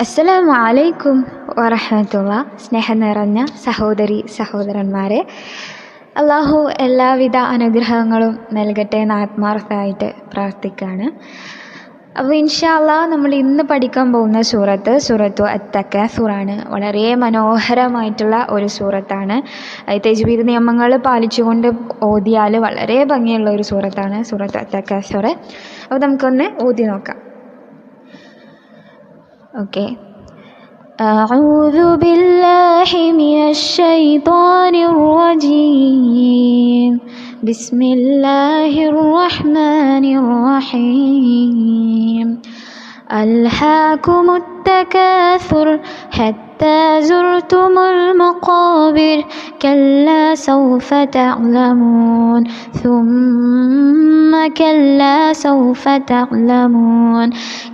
അസ്സലാമു അലൈക്കും വറഹ്മത്തുള്ളാ. സ്നേഹം നിറഞ്ഞ സഹോദരി സഹോദരന്മാരെ, അള്ളാഹു എല്ലാവിധ അനുഗ്രഹങ്ങളും നൽകട്ടെ എന്ന് ആത്മാർത്ഥമായിട്ട് പ്രാർത്ഥിക്കുകയാണ്. അപ്പോൾ ഇൻഷാ അല്ലാഹ് നമ്മൾ ഇന്ന് പഠിക്കാൻ പോകുന്ന സൂറത്തു അത്തക്കാസുറാണ്. വളരെ മനോഹരമായിട്ടുള്ള ഒരു സൂറത്താണ്. തജ്വീദ് നിയമങ്ങൾ പാലിച്ചുകൊണ്ട് ഓതിയാൽ വളരെ ഭംഗിയുള്ള ഒരു സൂറത്താണ് സൂറത്തു അത്തക്കാസുർ. അപ്പോൾ നമുക്കൊന്ന് ഓതി നോക്കാം. ഓക്കെ. أعوذ بالله من الشيطان الرجيم. بسم الله الرحمن الرحيم. ألهاكم التكاثر حتى زرتم المقابر كلا سوف تعلمون ثم كلا سوف تعلمون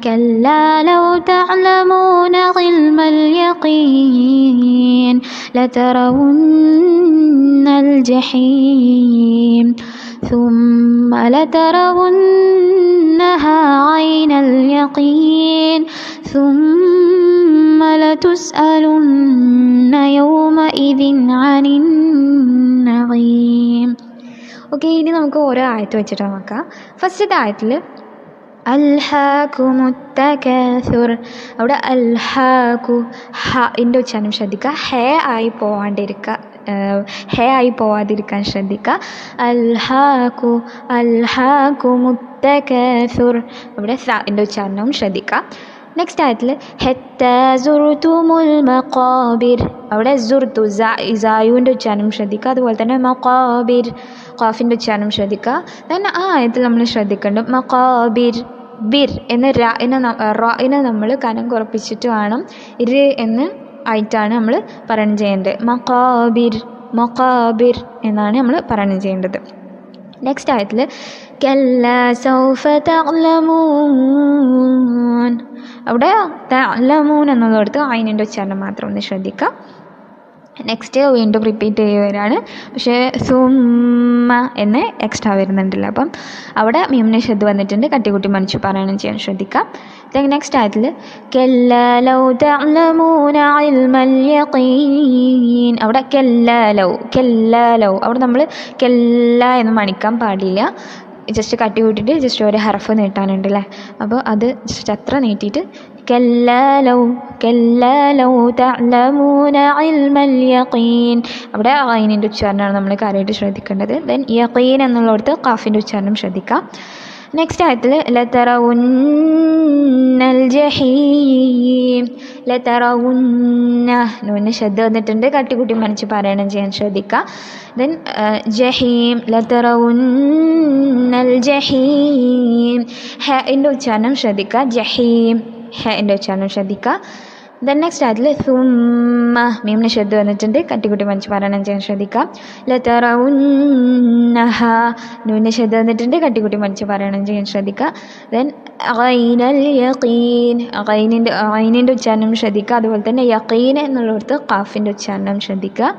كلا لو تعلمون علم اليقين لترون الجحيم ثم لترونها عين اليقين ثم لتسألن يومئذ عن النعيم. ഓക്കെ, ഇനി നമുക്ക് ഓരോ ആയത്ത് വെച്ചിട്ട് നോക്കാം. ഫസ്റ്റത്തെ ആയത്തിൽ അൽഹാക്കുമുത്തകാസുർ, അവിടെ അൽഹാക്കു ൻ്റെ ഉച്ചാരണം ശ്രദ്ധിക്കുക. ഹേ ആയി പോവാതിരിക്കാൻ ശ്രദ്ധിക്കുക. അൽഹാക്കുമുത്തകാസുർ, അവിടെ ൻ്റെ ഉച്ചാരണവും ശ്രദ്ധിക്കുക. നെക്സ്റ്റ് ആയത്തിൽ ഹത്താ സുർതുമുൽ മഖാബിർ, അവിടെ സുർതു ഇസായുവിൻ്റെ ഉച്ചാരണം ശ്രദ്ധിക്കുക. അതുപോലെ തന്നെ മഖാബിർ ഖാഫിൻ്റെ ഉച്ചാരണം ശ്രദ്ധിക്കുക. തന്നെ ആ ആയത്തിൽ നമ്മൾ ശ്രദ്ധിക്കേണ്ടത് മഖാബിർ ബിർ എന്ന റായിനെ നമ്മൾ കനം കുറപ്പിച്ചിട്ട് വേണം ഇര് എന്ന് ആയിട്ടാണ് നമ്മൾ പറയണം ചെയ്യേണ്ടത്. മഖാബിർ എന്നാണ് നമ്മൾ പറയണം ചെയ്യേണ്ടത്. നെക്സ്റ്റ് ആയത്തിൽ കല്ലാ സൗഫ തഅലമൂൻ, അവിടെ തഅലമൂൻ എന്നുള്ളടത്ത് ഐനിൻ്റെ ഉച്ചാരണം മാത്രം ഒന്ന് ശ്രദ്ധിക്കുക. നെക്സ്റ്റ് വീണ്ടും റിപ്പീറ്റ് ചെയ്യുകയാണ്, പക്ഷേ സുമ്മ എന്ന് എക്സ്ട്രാ വരുന്നുണ്ടല്ലോ. അപ്പം അവിടെ മീമിന് ശബ്ദം വന്നിട്ടുണ്ട്, കട്ടിക്കുട്ടി മനസ്സ് പറയണം ചെയ്യാൻ ശ്രദ്ധിക്കാം. നെക്സ്റ്റ് ആയത്തിൽ കല്ലാ ലൗ തഅലമൂന ഇൽമൽ യഖീൻ, അവിടെ കല്ലാ ലൗ അവിടെ നമ്മൾ കല്ലാ എന്ന് മണിക്കാൻ പാടില്ല. ജസ്റ്റ് കട്ടി കൂട്ടിയിട്ട് ജസ്റ്റ് ഒരു ഹർഫ് നീട്ടാനുണ്ട് അല്ലേ. അപ്പോൾ അത് ജസ്റ്റ് അത്ര നീട്ടിയിട്ട് കല്ലാ ലൗ തഅലമൂന ഇൽമൽ യഖീൻ, അവിടെ ഐനിൻ്റെ ഉച്ചാരണമാണ് നമ്മൾ കാര്യമായിട്ട് ശ്രദ്ധിക്കേണ്ടത്. ദെൻ യഖീൻ എന്നുള്ളിടത്ത് ഖാഫിൻ്റെ ഉച്ചാരണം ശ്രദ്ധിക്കാം. നെക്സ്റ്റ് ആയത്തിൽ ലതറവുന്നൽ ജഹീം, ലതറവുന്ന നൂന് ശബ്ദം വന്നിട്ടുണ്ട്, കട്ടിക്കുട്ടി മനസ്സ് പാരായണം ചെയ്യാൻ ശ്രദ്ധിക്കുക. ദെൻ ജഹീം, ലതറവുന്നൽ ജഹീം, ഹൻ്റെ ഉച്ചാരണം ശ്രദ്ധിക്കുക. ജഹീം ഹൻ്റെ ഉച്ചാരണം ശ്രദ്ധിക്കുക. ദെൻ നെക്സ്റ്റ് ആയത്തിൽ സുമ്മ മീമിന് ശബ്ദം വന്നിട്ടുണ്ട്, കട്ടിക്കുട്ടി മനസ്സ് പാരായണം ചെയ്യാൻ ശ്രദ്ധിക്കുക. ലതറവുന്നഹ നൂന് ശബ്ദം വന്നിട്ടുണ്ട്, കട്ടിക്കുട്ടി മനസ്സ് പാരായണം ചെയ്യാൻ ശ്രദ്ധിക്കുക. ദെൻ ഐനൽ യഖീൻ, ഐനിൻ്റെ ഉച്ചാരണം ശ്രദ്ധിക്കുക. അതുപോലെ തന്നെ യഖീൻ എന്നുള്ളിടത്ത് ഖാഫിൻ്റെ ഉച്ചാരണം ശ്രദ്ധിക്കുക.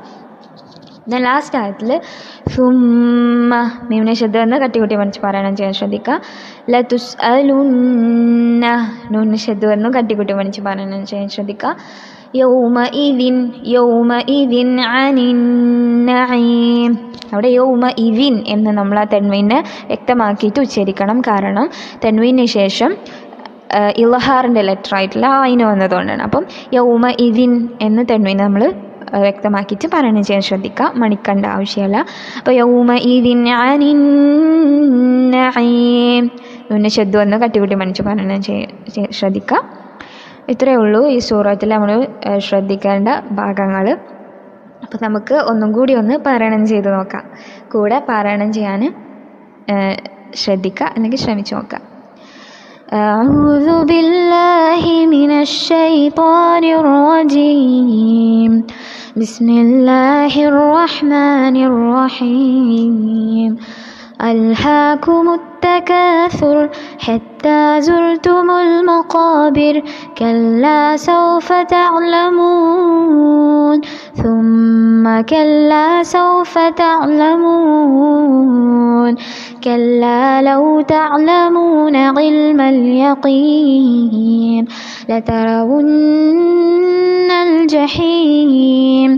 ദെൻ ലാസ്റ്റ് ആയത്തിൽ സുമ്മ മീമിനെ ശബ്ദം വന്ന് കട്ടിക്കുട്ടി മനസ്സ് പാരായണം ചെയ്യാൻ ശ്രദ്ധിക്കുക. ലതുസ്അലുന്ന നൂന് ശബ്ദം വന്നു, കട്ടിക്കുട്ടി മനസ്സ് പാരായണം ചെയ്യാൻ ശ്രദ്ധിക്കുക. യൗമഇദിൻ അനിൻ നഈം, അവിടെ യൗമഇദിൻ എന്ന് നമ്മൾ ആ തെൻവീനെ വ്യക്തമാക്കിയിട്ട് ഉച്ചരിക്കണം. കാരണം തെൻവീന് ശേഷം ഇൽഹാറിൻ്റെ ലെറ്റർ ആയിട്ടുള്ള ഐന് വന്നതുകൊണ്ടാണ്. അപ്പം യൗമഇദിൻ എന്ന് തെൻവീനെ നമ്മൾ വ്യക്തമാക്കിയിട്ട് പാരായണം ചെയ്യാൻ ശ്രദ്ധിക്കുക, മണിക്കണ്ട ആവശ്യമല്ല. അപ്പോൾ യൗമഇദിൻ അനിൻ നഈം നൂന് ശബ്ദം വന്ന് കട്ടിക്കുട്ടി മനസ്സ് പാരായണം ശ്രദ്ധിക്കുക. ഇത്രയേ ഉള്ളൂ ഈ സൂറത്തിൽ നമ്മൾ ശ്രദ്ധിക്കേണ്ട ഭാഗങ്ങൾ. അപ്പോൾ നമുക്ക് ഒന്നും കൂടി ഒന്ന് പാരായണം ചെയ്ത് നോക്കാം. കൂടെ പാരായണം ചെയ്യാൻ ശ്രദ്ധിക്കുക, അല്ലെങ്കിൽ ശ്രമിച്ചു നോക്കാം. أعوذ بالله من الشيطان الرجيم. بسم الله الرحمن الرحيم. ألهاكم التكاثر حتى زرتم المقابر كلا سوف تعلمون ثم كلا سوف تعلمون كلا لو تعلمون علم اليقين لترون الجحيم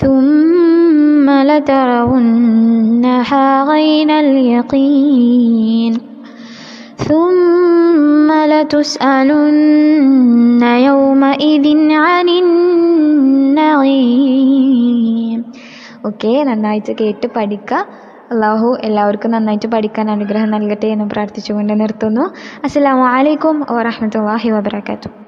ثم لترونها عين اليقين ثم لتسألن يومئذ عن النعيم. ഓക്കെ, നന്നായിട്ട് കേട്ട് പഠിക്കുക. അള്ളാഹു എല്ലാവർക്കും നന്നായിട്ട് പഠിക്കാൻ അനുഗ്രഹം നൽകട്ടെ എന്ന് പ്രാർത്ഥിച്ചുകൊണ്ട് നിർത്തുന്നു. അസ്സലാമു അലൈക്കും വറഹ്മത്തുള്ളാഹി വബറകാതുഹു.